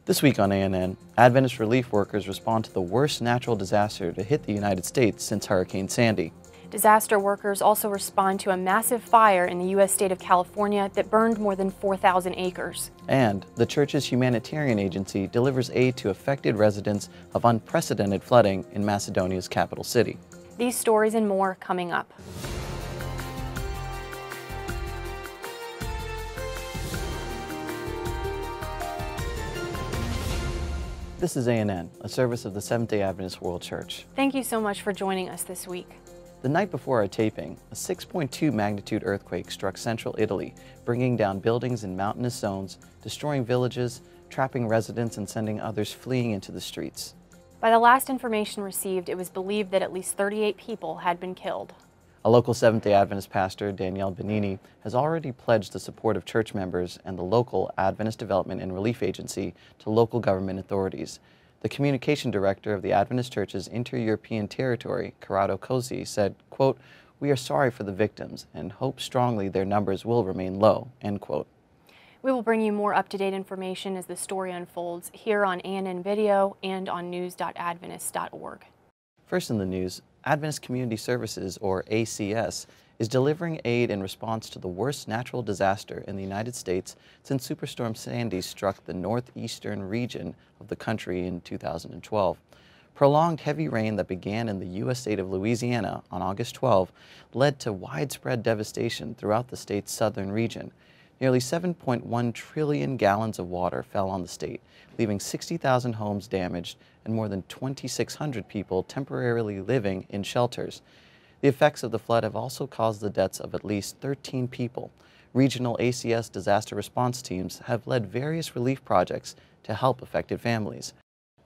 This week on ANN, Adventist relief workers respond to the worst natural disaster to hit the United States since Hurricane Sandy. Disaster workers also respond to a massive fire in the U.S. state of California that burned more than 4,000 acres. And the church's humanitarian agency delivers aid to affected residents of unprecedented flooding in Macedonia's capital city. These stories and more coming up. This is ANN, a service of the Seventh-day Adventist World Church. Thank you so much for joining us this week. The night before our taping, a 6.2 magnitude earthquake struck central Italy, bringing down buildings in mountainous zones, destroying villages, trapping residents, and sending others fleeing into the streets. By the last information received, it was believed that at least 38 people had been killed. A local Seventh-day Adventist pastor, Danielle Benini, has already pledged the support of church members and the local Adventist Development and Relief Agency to local government authorities. The communication director of the Adventist Church's Inter-European Territory, Corrado Cosi, said, quote, "We are sorry for the victims and hope strongly their numbers will remain low," end quote. We will bring you more up-to-date information as the story unfolds here on ANN Video and on news.adventist.org. First in the news, Adventist Community Services, or ACS, is delivering aid in response to the worst natural disaster in the United States since Superstorm Sandy struck the northeastern region of the country in 2012. Prolonged heavy rain that began in the U.S. state of Louisiana on August 12 led to widespread devastation throughout the state's southern region. Nearly 7.1 trillion gallons of water fell on the state, leaving 60,000 homes damaged and more than 2,600 people temporarily living in shelters. The effects of the flood have also caused the deaths of at least 13 people. Regional ACS disaster response teams have led various relief projects to help affected families.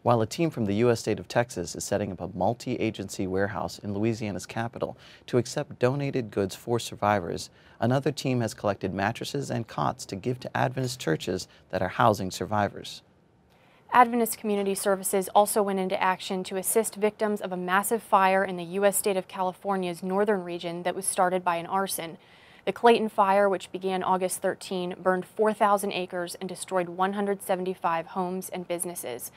While a team from the U.S. state of Texas is setting up a multi-agency warehouse in Louisiana's capital to accept donated goods for survivors, another team has collected mattresses and cots to give to Adventist churches that are housing survivors. Adventist Community Services also went into action to assist victims of a massive fire in the U.S. state of California's northern region that was started by an arson. The Clayton Fire, which began August 13, burned 4,000 acres and destroyed 175 homes and businesses.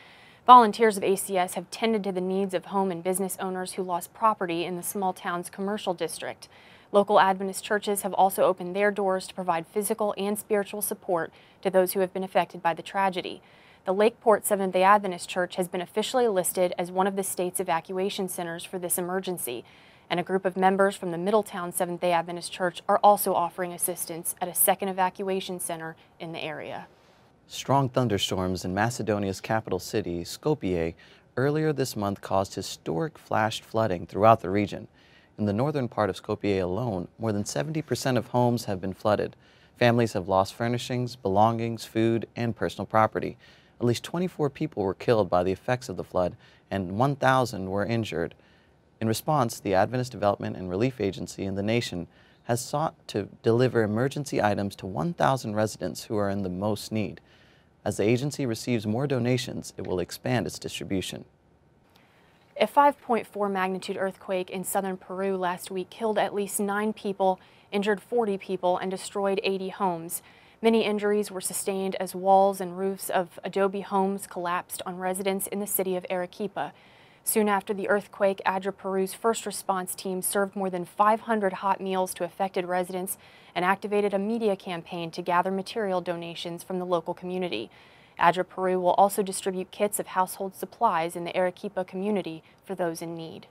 Volunteers of ACS have tended to the needs of home and business owners who lost property in the small town's commercial district. Local Adventist churches have also opened their doors to provide physical and spiritual support to those who have been affected by the tragedy. The Lakeport Seventh-day Adventist Church has been officially listed as one of the state's evacuation centers for this emergency, and a group of members from the Middletown Seventh-day Adventist Church are also offering assistance at a second evacuation center in the area. Strong thunderstorms in Macedonia's capital city, Skopje, earlier this month caused historic flash flooding throughout the region. In the northern part of Skopje alone, more than 70% of homes have been flooded. Families have lost furnishings, belongings, food, and personal property. At least 24 people were killed by the effects of the flood, and 1,000 were injured. In response, the Adventist Development and Relief Agency in the nation has sought to deliver emergency items to 1,000 residents who are in the most need. As the agency receives more donations, it will expand its distribution. A 5.4 magnitude earthquake in southern Peru last week killed at least 9 people, injured 40 people, and destroyed 80 homes. Many injuries were sustained as walls and roofs of adobe homes collapsed on residents in the city of Arequipa. Soon after the earthquake, ADRA Peru's first response team served more than 500 hot meals to affected residents and activated a media campaign to gather material donations from the local community. ADRA Peru will also distribute kits of household supplies in the Arequipa community for those in need.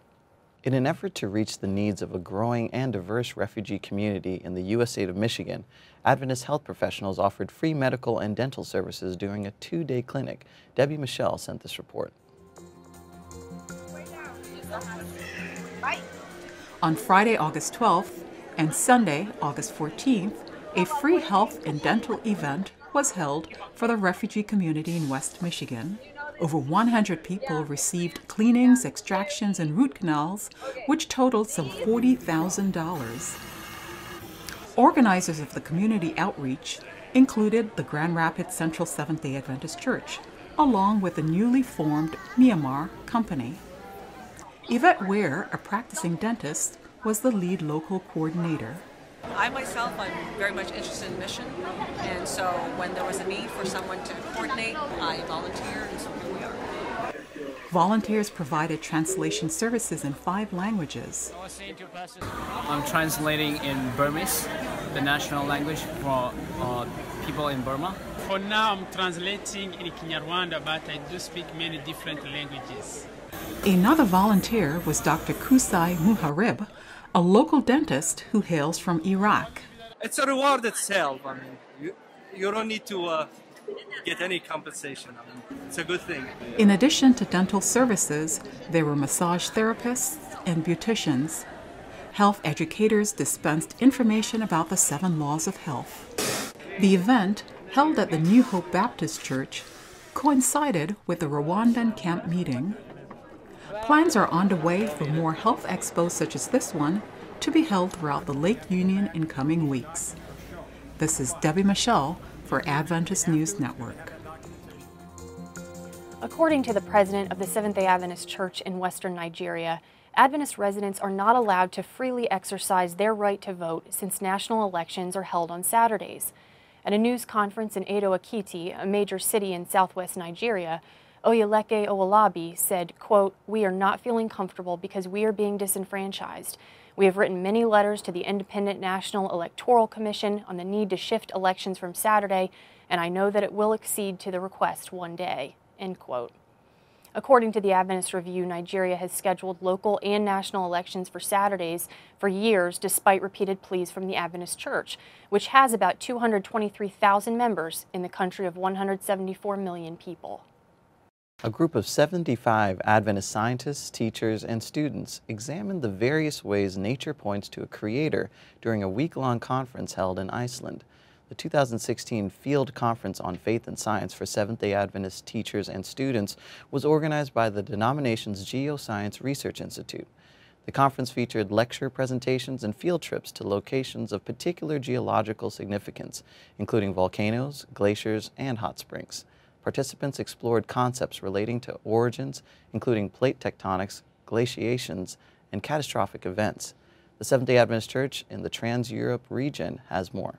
In an effort to reach the needs of a growing and diverse refugee community in the U.S. state of Michigan, Adventist health professionals offered free medical and dental services during a 2-day clinic. Debbie Michelle sent this report. On Friday, August 12th and Sunday, August 14th, a free health and dental event was held for the refugee community in West Michigan. Over 100 people received cleanings, extractions, and root canals, which totaled some $40,000. Organizers of the community outreach included the Grand Rapids Central Seventh-day Adventist Church, along with the newly formed Myanmar Company. Yvette Ware, a practicing dentist, was the lead local coordinator. I myself, I'm very much interested in mission, and so when there was a need for someone to coordinate, I volunteered, and so here we are. Volunteers provided translation services in 5 languages. I'm translating in Burmese, the national language for people in Burma. For now, I'm translating in Kinyarwanda, but I do speak many different languages. Another volunteer was Dr. Kusai Muharib, a local dentist who hails from Iraq. It's a reward itself. I mean, you don't need to get any compensation. I mean, it's a good thing. In addition to dental services, there were massage therapists and beauticians. Health educators dispensed information about the 7 laws of health. The event, held at the New Hope Baptist Church, coincided with the Rwandan camp meeting. Plans are underway for more health expos such as this one to be held throughout the Lake Union in coming weeks. This is Debbie Michelle for Adventist News Network. According to the president of the Seventh-day Adventist Church in Western Nigeria, Adventist residents are not allowed to freely exercise their right to vote since national elections are held on Saturdays. At a news conference in Edo-Ekiti, a major city in southwest Nigeria, Oyeleke Owolabi said, quote, "We are not feeling comfortable because we are being disenfranchised. We have written many letters to the Independent National Electoral Commission on the need to shift elections from Saturday, and I know that it will accede to the request one day," end quote. According to the Adventist Review, Nigeria has scheduled local and national elections for Saturdays for years despite repeated pleas from the Adventist Church, which has about 223,000 members in the country of 174 million people. A group of 75 Adventist scientists, teachers, and students examined the various ways nature points to a creator during a week-long conference held in Iceland. The 2016 Field Conference on Faith and Science for Seventh-day Adventist teachers and students was organized by the denomination's Geoscience Research Institute. The conference featured lecture presentations and field trips to locations of particular geological significance, including volcanoes, glaciers, and hot springs. Participants explored concepts relating to origins, including plate tectonics, glaciations, and catastrophic events. The Seventh-day Adventist Church in the Trans-Europe region has more.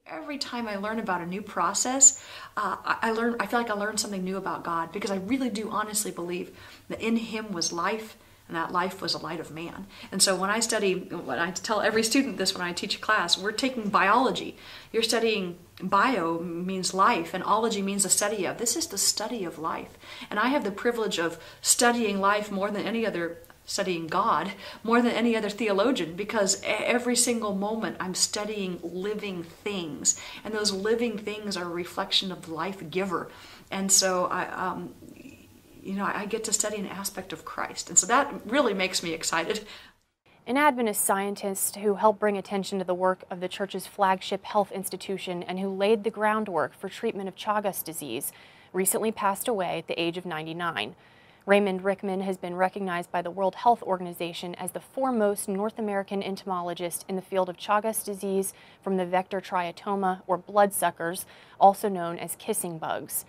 Every time I learn about a new process, I feel like I learn something new about God, because I really do honestly believe that in Him was life, and that life was a light of man. And so when I tell every student this when I teach a class, we're taking biology. You're studying bio means life, and ology means the study of. This is the study of life. And I have the privilege of studying life more than any other, studying God, more than any other theologian, because every single moment I'm studying living things. And those living things are a reflection of the life giver. And so I get to study an aspect of Christ. And so that really makes me excited. An Adventist scientist who helped bring attention to the work of the church's flagship health institution and who laid the groundwork for treatment of Chagas disease recently passed away at the age of 99. Raymond Rickman has been recognized by the World Health Organization as the foremost North American entomologist in the field of Chagas disease from the vector triatoma, or bloodsuckers, also known as kissing bugs.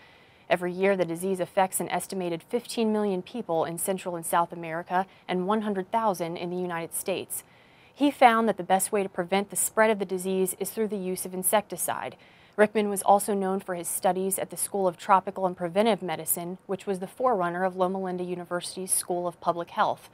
Every year, the disease affects an estimated 15 million people in Central and South America and 100,000 in the United States. He found that the best way to prevent the spread of the disease is through the use of insecticide. Rickman was also known for his studies at the School of Tropical and Preventive Medicine, which was the forerunner of Loma Linda University's School of Public Health.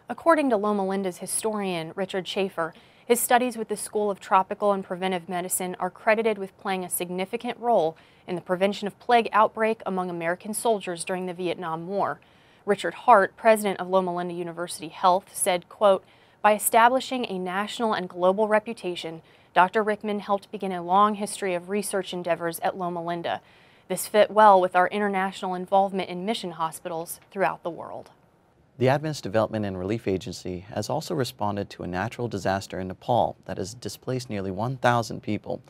According to Loma Linda's historian, Richard Schaefer, his studies with the School of Tropical and Preventive Medicine are credited with playing a significant role in the prevention of plague outbreak among American soldiers during the Vietnam War. Richard Hart, president of Loma Linda University Health, said, quote, "By establishing a national and global reputation, Dr. Rickman helped begin a long history of research endeavors at Loma Linda. This fit well with our international involvement in mission hospitals throughout the world." The Adventist Development and Relief Agency has also responded to a natural disaster in Nepal that has displaced nearly 1,000 people.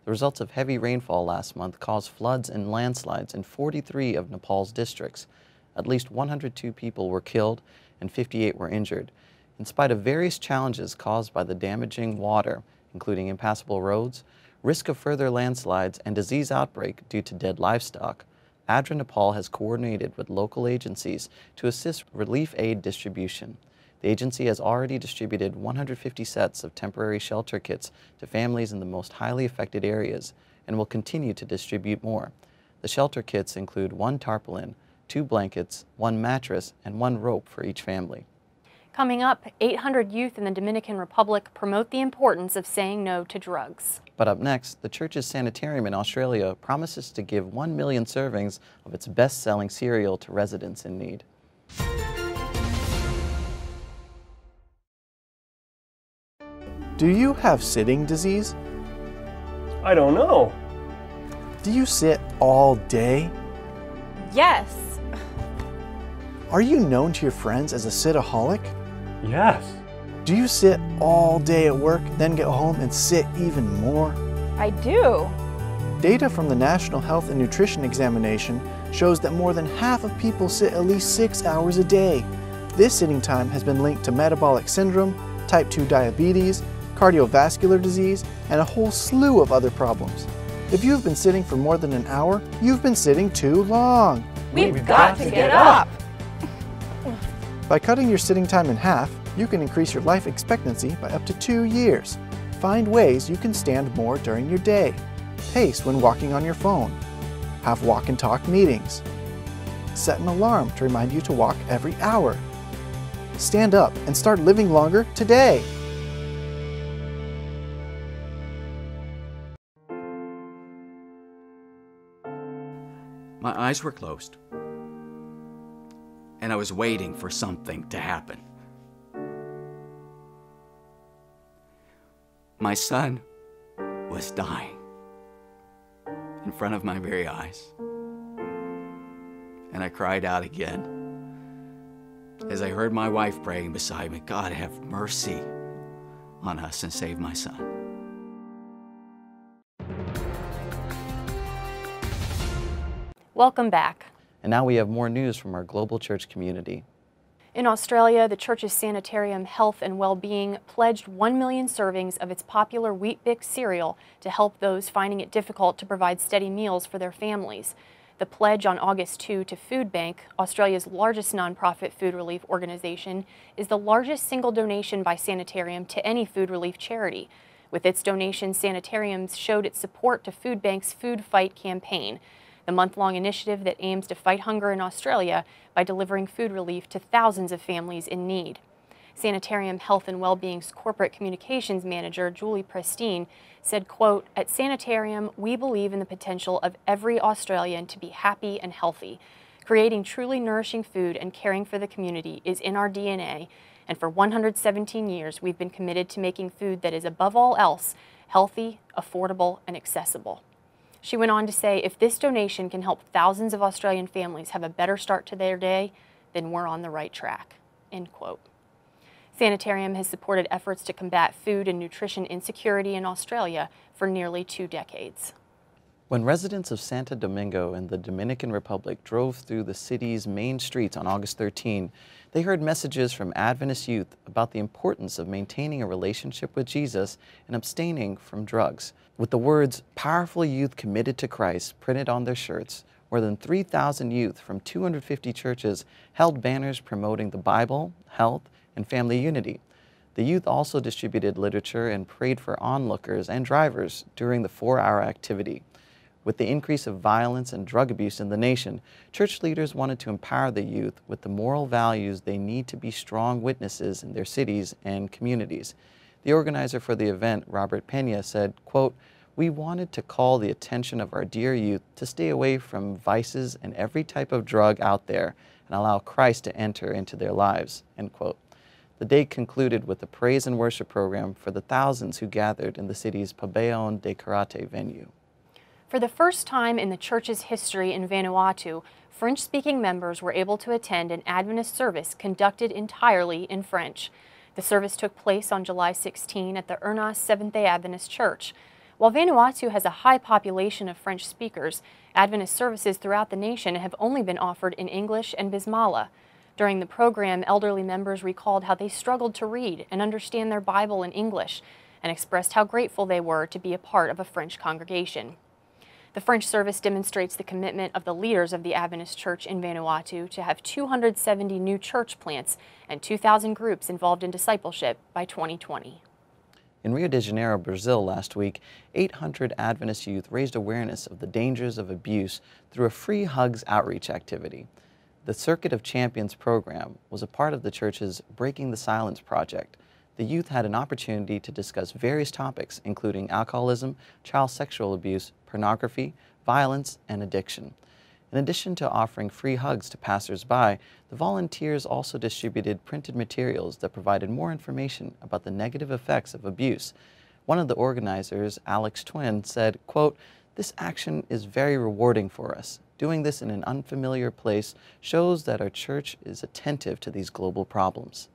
The results of heavy rainfall last month caused floods and landslides in 43 of Nepal's districts. At least 102 people were killed and 58 were injured. In spite of various challenges caused by the damaging water, including impassable roads, risk of further landslides, and disease outbreak due to dead livestock, ADRA Nepal has coordinated with local agencies to assist relief aid distribution. The agency has already distributed 150 sets of temporary shelter kits to families in the most highly affected areas and will continue to distribute more. The shelter kits include 1 tarpaulin, 2 blankets, 1 mattress, and 1 rope for each family. Coming up, 800 youth in the Dominican Republic promote the importance of saying no to drugs. But up next, the church's sanitarium in Australia promises to give 1 million servings of its best-selling cereal to residents in need. Do you have sitting disease? I don't know. Do you sit all day? Yes. Are you known to your friends as a sitaholic? Yes. Do you sit all day at work, then get home and sit even more? I do. Data from the National Health and Nutrition Examination shows that more than half of people sit at least 6 hours a day. This sitting time has been linked to metabolic syndrome, type 2 diabetes, cardiovascular disease, and a whole slew of other problems. If you've been sitting for more than an hour, you've been sitting too long. We've got to get up. By cutting your sitting time in half, you can increase your life expectancy by up to 2 years. Find ways you can stand more during your day. Pace when walking on your phone. Have walk and talk meetings. Set an alarm to remind you to walk every hour. Stand up and start living longer today. My eyes were closed, and I was waiting for something to happen. My son was dying in front of my very eyes, and I cried out again as I heard my wife praying beside me, God, have mercy on us and save my son. Welcome back. And now we have more news from our global church community. In Australia, the church's Sanitarium Health and Wellbeing pledged 1 million servings of its popular Weet-Bix cereal to help those finding it difficult to provide steady meals for their families. The pledge on August 2 to Food Bank, Australia's largest nonprofit food relief organization, is the largest single donation by Sanitarium to any food relief charity. With its donation, Sanitarium showed its support to Food Bank's Food Fight campaign, the month-long initiative that aims to fight hunger in Australia by delivering food relief to thousands of families in need. Sanitarium Health and Wellbeing's corporate communications manager, Julie Prestine, said, quote, "At Sanitarium, we believe in the potential of every Australian to be happy and healthy. Creating truly nourishing food and caring for the community is in our DNA, and for 117 years we've been committed to making food that is above all else healthy, affordable, and accessible." She went on to say, if this donation can help thousands of Australian families have a better start to their day, then we're on the right track, end quote. Sanitarium has supported efforts to combat food and nutrition insecurity in Australia for nearly 2 decades. When residents of Santo Domingo in the Dominican Republic drove through the city's main streets on August 13, they heard messages from Adventist youth about the importance of maintaining a relationship with Jesus and abstaining from drugs. With the words, "Powerful Youth Committed to Christ," printed on their shirts, more than 3,000 youth from 250 churches held banners promoting the Bible, health, and family unity. The youth also distributed literature and prayed for onlookers and drivers during the 4-hour activity. With the increase of violence and drug abuse in the nation, church leaders wanted to empower the youth with the moral values they need to be strong witnesses in their cities and communities. The organizer for the event, Robert Pena, said, quote, "We wanted to call the attention of our dear youth to stay away from vices and every type of drug out there and allow Christ to enter into their lives," end quote. The day concluded with a praise and worship program for the thousands who gathered in the city's Pabellon de Karate venue. For the first time in the church's history in Vanuatu, French-speaking members were able to attend an Adventist service conducted entirely in French. The service took place on July 16 at the Ernast Seventh-day Adventist Church. While Vanuatu has a high population of French speakers, Adventist services throughout the nation have only been offered in English and Bismillah. During the program, elderly members recalled how they struggled to read and understand their Bible in English and expressed how grateful they were to be a part of a French congregation. The French service demonstrates the commitment of the leaders of the Adventist Church in Vanuatu to have 270 new church plants and 2,000 groups involved in discipleship by 2020. In Rio de Janeiro, Brazil last week, 800 Adventist youth raised awareness of the dangers of abuse through a free hugs outreach activity. The Circuit of Champions program was a part of the church's Breaking the Silence project. The youth had an opportunity to discuss various topics, including alcoholism, child sexual abuse, pornography, violence, and addiction. In addition to offering free hugs to passers-by, the volunteers also distributed printed materials that provided more information about the negative effects of abuse. One of the organizers, Alex Twin, said, quote, "This action is very rewarding for us. Doing this in an unfamiliar place shows that our church is attentive to these global problems."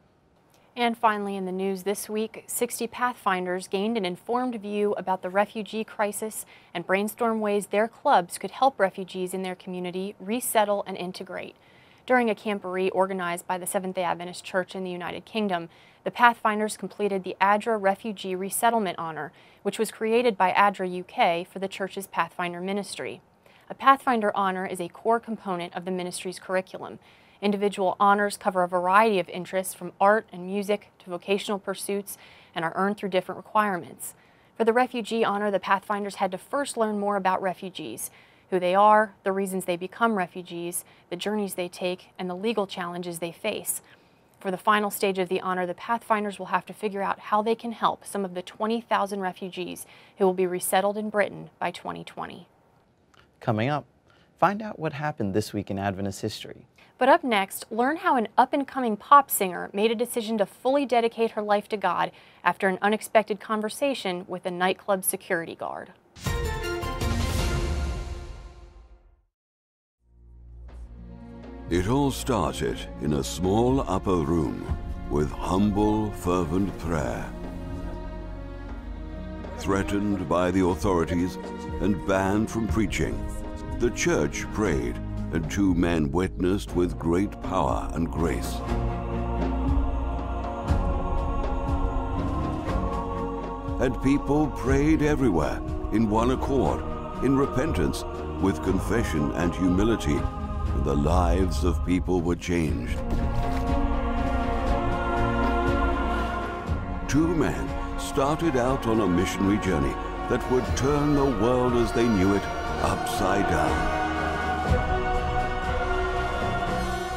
And finally, in the news this week, 60 Pathfinders gained an informed view about the refugee crisis and brainstormed ways their clubs could help refugees in their community resettle and integrate. During a camporee organized by the Seventh-day Adventist Church in the United Kingdom, the Pathfinders completed the ADRA Refugee Resettlement Honor, which was created by ADRA UK for the church's Pathfinder ministry. A Pathfinder honor is a core component of the ministry's curriculum. Individual honors cover a variety of interests from art and music to vocational pursuits and are earned through different requirements. For the refugee honor, the Pathfinders had to first learn more about refugees, who they are, the reasons they become refugees, the journeys they take, and the legal challenges they face. For the final stage of the honor, the Pathfinders will have to figure out how they can help some of the 20,000 refugees who will be resettled in Britain by 2020. Coming up, find out what happened this week in Adventist history. But up next, learn how an up-and-coming pop singer made a decision to fully dedicate her life to God after an unexpected conversation with a nightclub security guard. It all started in a small upper room with humble, fervent prayer. Threatened by the authorities and banned from preaching, the church prayed, and two men witnessed with great power and grace. And people prayed everywhere in one accord, in repentance, with confession and humility, and the lives of people were changed. Two men started out on a missionary journey that would turn the world as they knew it upside down.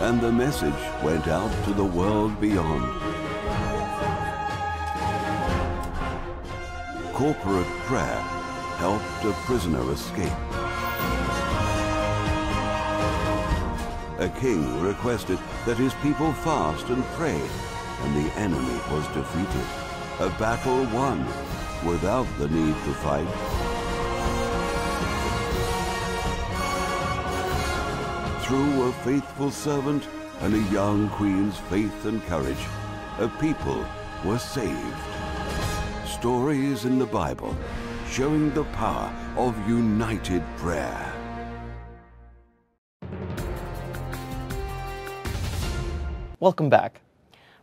And the message went out to the world beyond. Corporate prayer helped a prisoner escape. A king requested that his people fast and pray, and the enemy was defeated. A battle won without the need to fight. Through a faithful servant and a young queen's faith and courage, a people were saved. Stories in the Bible showing the power of united prayer. Welcome back.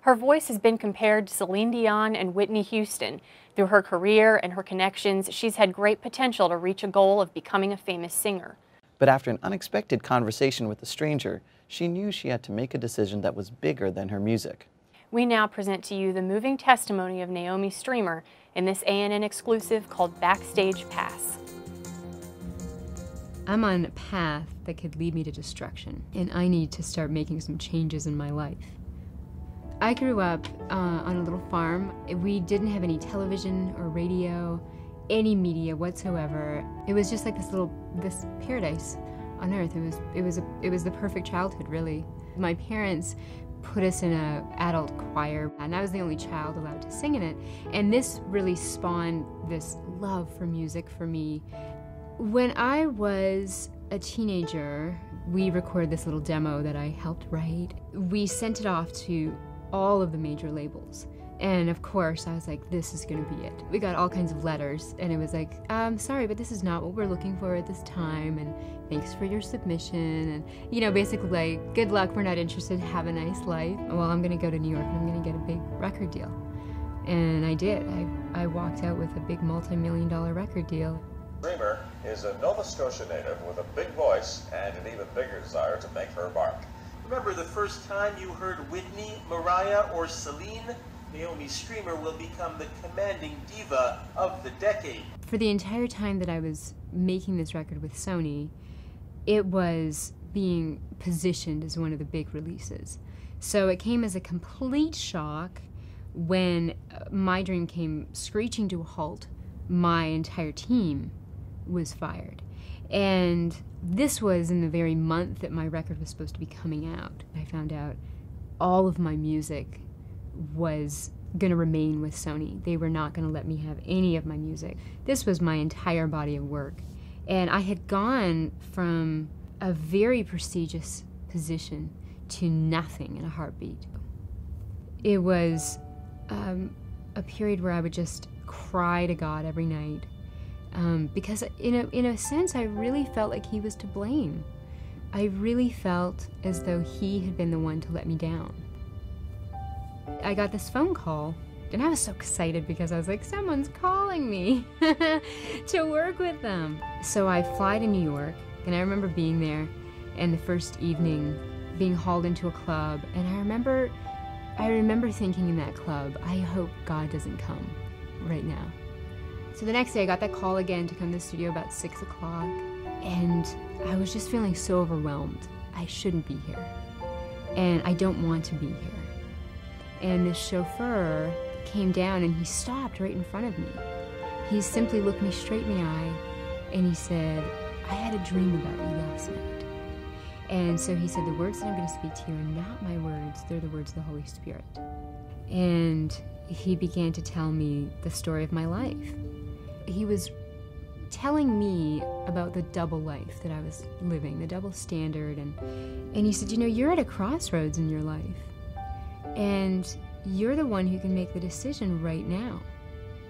Her voice has been compared to Celine Dion and Whitney Houston. Through her career and her connections, she's had great potential to reach a goal of becoming a famous singer. But after an unexpected conversation with a stranger, she knew she had to make a decision that was bigger than her music. We now present to you the moving testimony of Naomi Streamer in this ANN exclusive called Backstage Pass. I'm on a path that could lead me to destruction, and I need to start making some changes in my life. I grew up on a little farm. We didn't have any television or radio, any media whatsoever. It was just like this paradise on earth. It was the perfect childhood, really. My parents put us in an adult choir, and I was the only child allowed to sing in it. And this really spawned this love for music for me. When I was a teenager, we recorded this little demo that I helped write. We sent it off to all of the major labels. And of course, I was like, this is gonna be it. We got all kinds of letters, and it was like, sorry, but this is not what we're looking for at this time, and thanks for your submission, and, you know, basically like, good luck, we're not interested, have a nice life. Well, I'm gonna go to New York, and I'm gonna get a big record deal. And I did. I walked out with a big multi-million-dollar record deal. Streamer is a Nova Scotia native with a big voice and an even bigger desire to make her mark. Remember the first time you heard Whitney, Mariah, or Celine? Naomi Streamer will become the commanding diva of the decade. For the entire time that I was making this record with Sony, it was being positioned as one of the big releases. So it came as a complete shock when My Dream came screeching to a halt. My entire team was fired. And this was in the very month that my record was supposed to be coming out. I found out all of my music was going to remain with Sony. They were not going to let me have any of my music. This was my entire body of work. And I had gone from a very prestigious position to nothing in a heartbeat. It was a period where I would just cry to God every night. Because in a sense, I really felt like he was to blame. I really felt as though he had been the one to let me down. I got this phone call, and I was so excited because I was like, someone's calling me to work with them. So I fly to New York, and I remember being there, and the first evening being hauled into a club, and I remember thinking in that club, I hope God doesn't come right now. So the next day I got that call again to come to the studio about 6 o'clock, and I was just feeling so overwhelmed. I shouldn't be here, and I don't want to be here. And this chauffeur came down and he stopped right in front of me. He simply looked me straight in the eye and he said, I had a dream about you last night. And so he said, the words that I'm going to speak to you are not my words, they're the words of the Holy Spirit. And he began to tell me the story of my life. He was telling me about the double life that I was living, the double standard. And he said, you know, you're at a crossroads in your life. And you're the one who can make the decision right now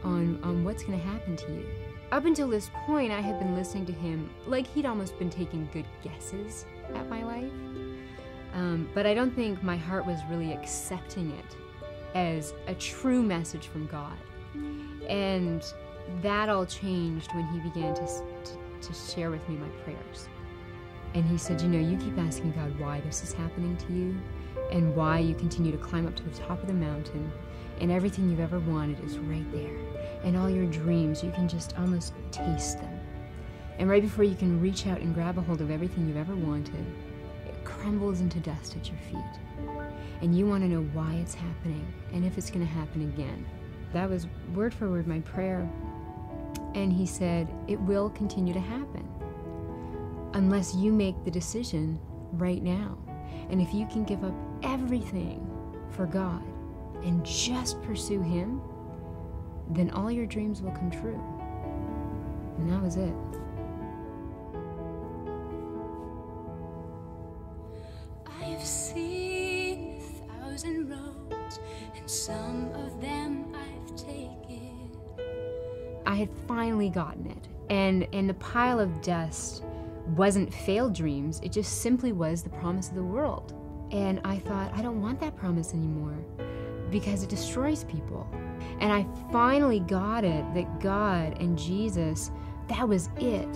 on what's going to happen to you. Up until this point, I had been listening to him like he'd almost been taking good guesses at my life. But I don't think my heart was really accepting it as a true message from God. And that all changed when he began to share with me my prayers. And he said, you know, you keep asking God why this is happening to you, and why you continue to climb up to the top of the mountain, and everything you've ever wanted is right there. And all your dreams, you can just almost taste them. And right before you can reach out and grab a hold of everything you've ever wanted, it crumbles into dust at your feet. And you want to know why it's happening, and if it's going to happen again. That was word for word my prayer. And he said, it will continue to happen unless you make the decision right now. And if you can give up everything for God and just pursue him, then all your dreams will come true. And that was it. I've seen 1,000 roads, and some of them I've taken. I had finally gotten it. And the pile of dust wasn't failed dreams, it just simply was the promise of the world. And I thought, I don't want that promise anymore because it destroys people. And I finally got it, that God and Jesus, that was it.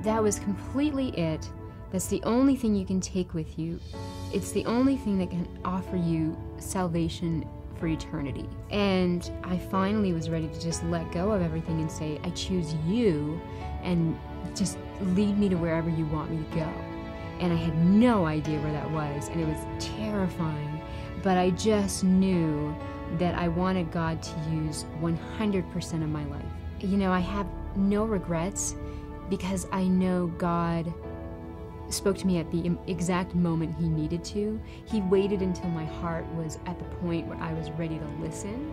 That was completely it. That's the only thing you can take with you. It's the only thing that can offer you salvation for eternity. And I finally was ready to just let go of everything and say, I choose you, and just lead me to wherever you want me to go. And I had no idea where that was, and it was terrifying, but I just knew that I wanted God to use 100% of my life. You know, I have no regrets because I know God spoke to me at the exact moment he needed to. He waited until my heart was at the point where I was ready to listen.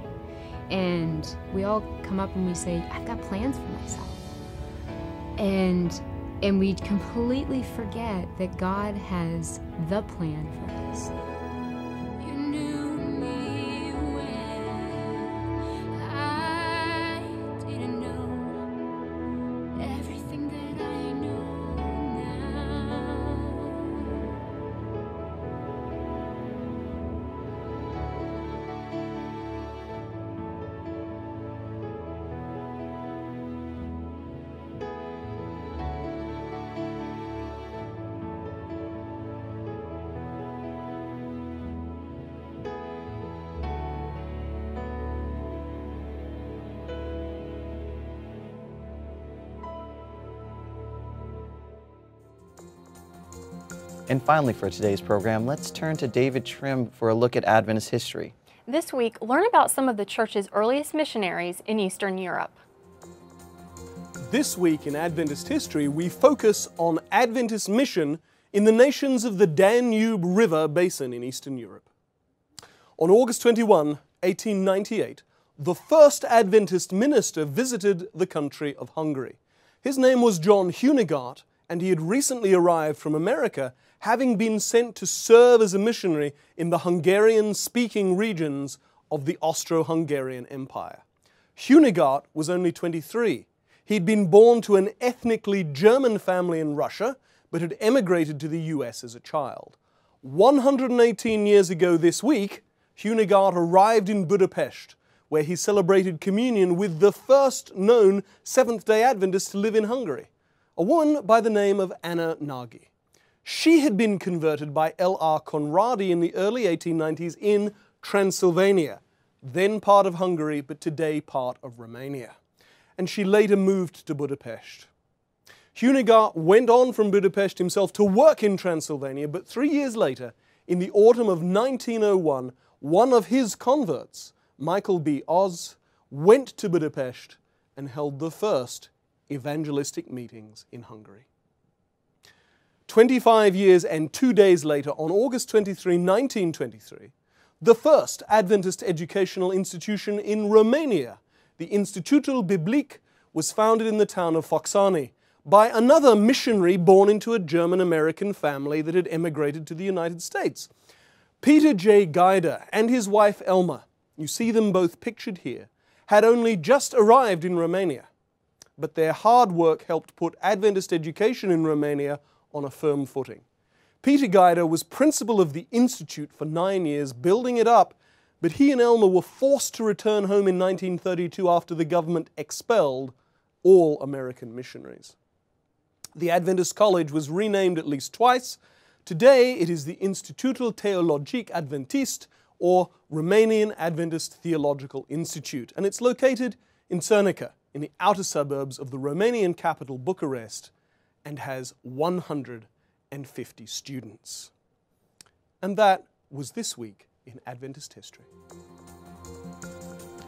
And we all come up and we say, I've got plans for myself. And we completely forget that God has the plan for us. You knew me when I didn't know everything that I know now. And finally for today's program, let's turn to David Trim for a look at Adventist history. This week, learn about some of the church's earliest missionaries in Eastern Europe. This week in Adventist history, we focus on Adventist mission in the nations of the Danube River basin in Eastern Europe. On August 21, 1898, the first Adventist minister visited the country of Hungary. His name was John Hunegart, and he had recently arrived from America, having been sent to serve as a missionary in the Hungarian-speaking regions of the Austro-Hungarian Empire. Hunegart was only 23. He'd been born to an ethnically German family in Russia, but had emigrated to the US as a child. 118 years ago this week, Hunegart arrived in Budapest, where he celebrated communion with the first known Seventh-day Adventist to live in Hungary, a woman by the name of Anna Nagy. She had been converted by L.R. Conradi in the early 1890s in Transylvania, then part of Hungary, but today part of Romania. And she later moved to Budapest. Hunegart went on from Budapest himself to work in Transylvania, but 3 years later, in the autumn of 1901, one of his converts, Michael B. Oz, went to Budapest and held the first evangelistic meetings in Hungary. 25 years and 2 days later, on August 23, 1923, the first Adventist educational institution in Romania, the Institutul Biblic, was founded in the town of Focșani by another missionary born into a German-American family that had emigrated to the United States. Peter J. Geider and his wife Elma, you see them both pictured here, had only just arrived in Romania, but their hard work helped put Adventist education in Romania on a firm footing. Peter Geider was principal of the Institute for 9 years, building it up, but he and Elma were forced to return home in 1932 after the government expelled all American missionaries. The Adventist College was renamed at least twice. Today it is the Institutul Teologic Adventist, or Romanian Adventist Theological Institute, and it's located in Cernica, in the outer suburbs of the Romanian capital Bucharest, and has 150 students. And that was this week in Adventist history.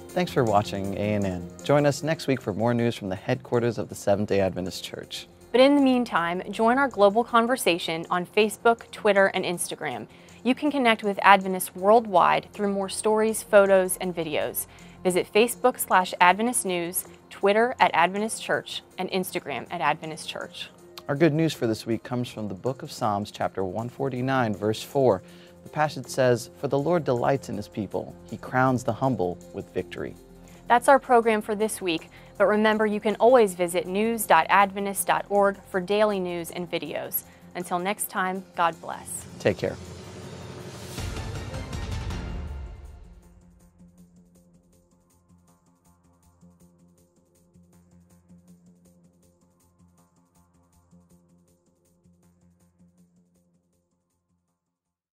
Thanks for watching ANN. Join us next week for more news from the headquarters of the Seventh-day Adventist Church. But in the meantime, join our global conversation on Facebook, Twitter, and Instagram. You can connect with Adventists worldwide through more stories, photos, and videos. Visit Facebook/Adventist News, Twitter @Adventist Church, and Instagram @Adventist Church. Our good news for this week comes from the book of Psalms, chapter 149, verse 4. The passage says, "For the Lord delights in his people. He crowns the humble with victory." That's our program for this week, but remember you can always visit news.adventist.org for daily news and videos. Until next time, God bless. Take care.